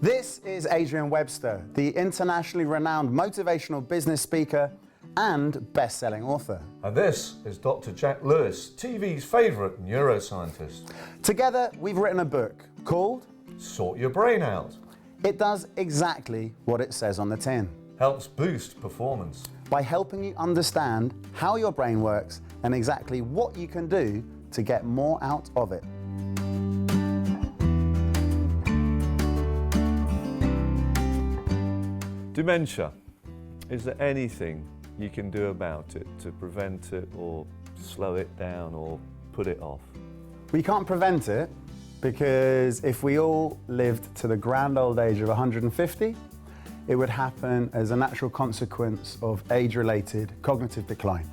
This is Adrian Webster, the internationally renowned motivational business speaker and best-selling author. And this is Dr. Jack Lewis, TV's favourite neuroscientist. Together, we've written a book called Sort Your Brain Out. It does exactly what it says on the tin. Helps boost performance. By helping you understand how your brain works and exactly what you can do to get more out of it. Dementia. Is there anything you can do about it to prevent it or slow it down or put it off? We can't prevent it because if we all lived to the grand old age of 150, it would happen as a natural consequence of age-related cognitive decline.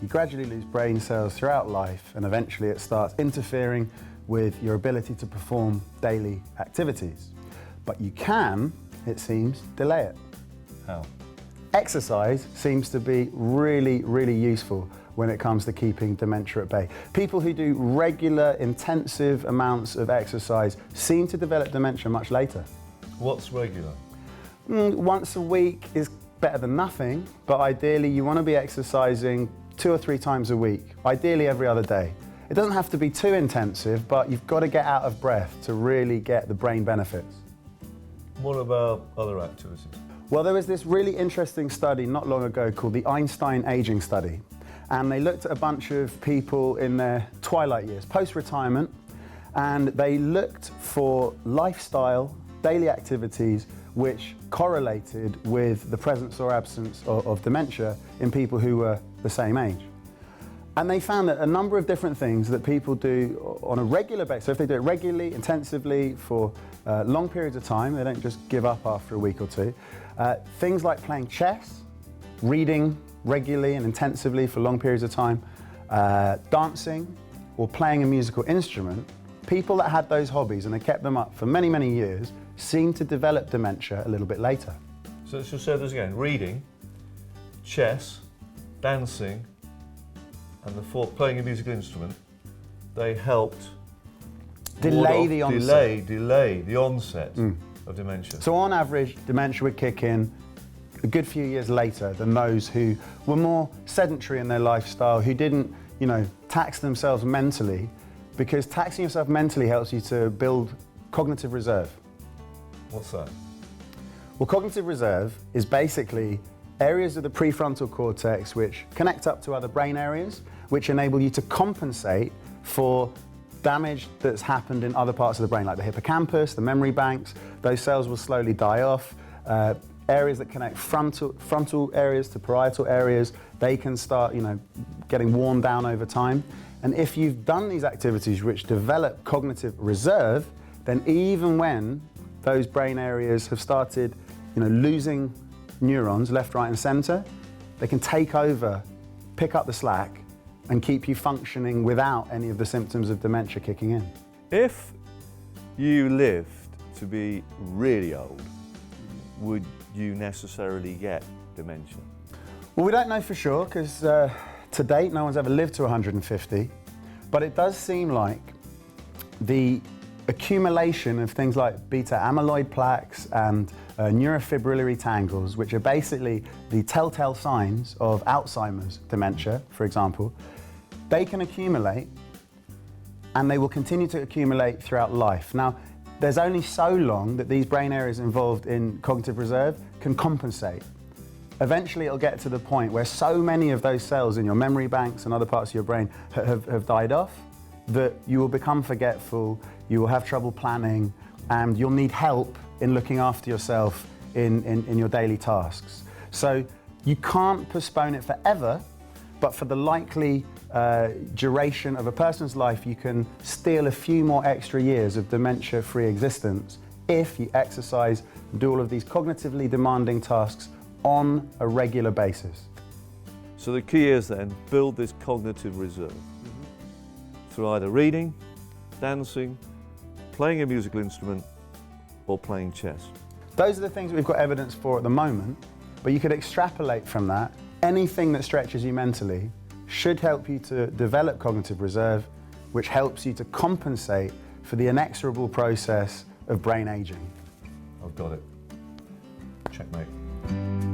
You gradually lose brain cells throughout life and eventually it starts interfering with your ability to perform daily activities. But you can, it seems, delay it. How? Exercise seems to be really, really useful when it comes to keeping dementia at bay. People who do regular, intensive amounts of exercise seem to develop dementia much later. What's regular? Once a week is better than nothing, but ideally you want to be exercising 2 or 3 times a week, ideally every other day. It doesn't have to be too intensive, but you've got to get out of breath to really get the brain benefits. What about other activities? Well, there was this really interesting study not long ago called the Einstein Aging Study, and they looked at a bunch of people in their twilight years, post-retirement, and they looked for lifestyle, daily activities which correlated with the presence or absence of dementia in people who were the same age. And they found that a number of different things that people do on a regular basis, so if they do it regularly, intensively, for long periods of time, they don't just give up after a week or two, things like playing chess, reading regularly and intensively for long periods of time, dancing, or playing a musical instrument, people that had those hobbies and they kept them up for many, many years seemed to develop dementia a little bit later. So let's just say this again. Reading, chess, dancing, and the fourth, playing a musical instrument, they helped delay the onset. Delay the onset of dementia. So on average, dementia would kick in a good few years later than those who were more sedentary in their lifestyle, who didn't, tax themselves mentally, because taxing yourself mentally helps you to build cognitive reserve. What's that? Well, cognitive reserve is basically areas of the prefrontal cortex which connect up to other brain areas, which enable you to compensate for damage that's happened in other parts of the brain, like the hippocampus, the memory banks. Those cells will slowly die off. Areas that connect frontal areas to parietal areas, they can start, getting worn down over time. And if you've done these activities which develop cognitive reserve, then even when those brain areas have started, losing neurons left, right, and center, they can take over, pick up the slack, and keep you functioning without any of the symptoms of dementia kicking in. If you lived to be really old, would you necessarily get dementia? Well, we don't know for sure because to date no one's ever lived to 150, but it does seem like the accumulation of things like beta amyloid plaques and neurofibrillary tangles, which are basically the telltale signs of Alzheimer's dementia, for example, they can accumulate and they will continue to accumulate throughout life. Now, there's only so long that these brain areas involved in cognitive reserve can compensate. Eventually it'll get to the point where so many of those cells in your memory banks and other parts of your brain have died off that you will become forgetful, you will have trouble planning, and you'll need help in looking after yourself in your daily tasks. So you can't postpone it forever, but for the likely duration of a person's life, you can steal a few more extra years of dementia-free existence if you exercise and do all of these cognitively demanding tasks on a regular basis. So the key is then, build this cognitive reserve through either reading, dancing, playing a musical instrument, or playing chess. Those are the things that we've got evidence for at the moment, but you could extrapolate from that. Anything that stretches you mentally should help you to develop cognitive reserve, which helps you to compensate for the inexorable process of brain aging. I've got it. Checkmate.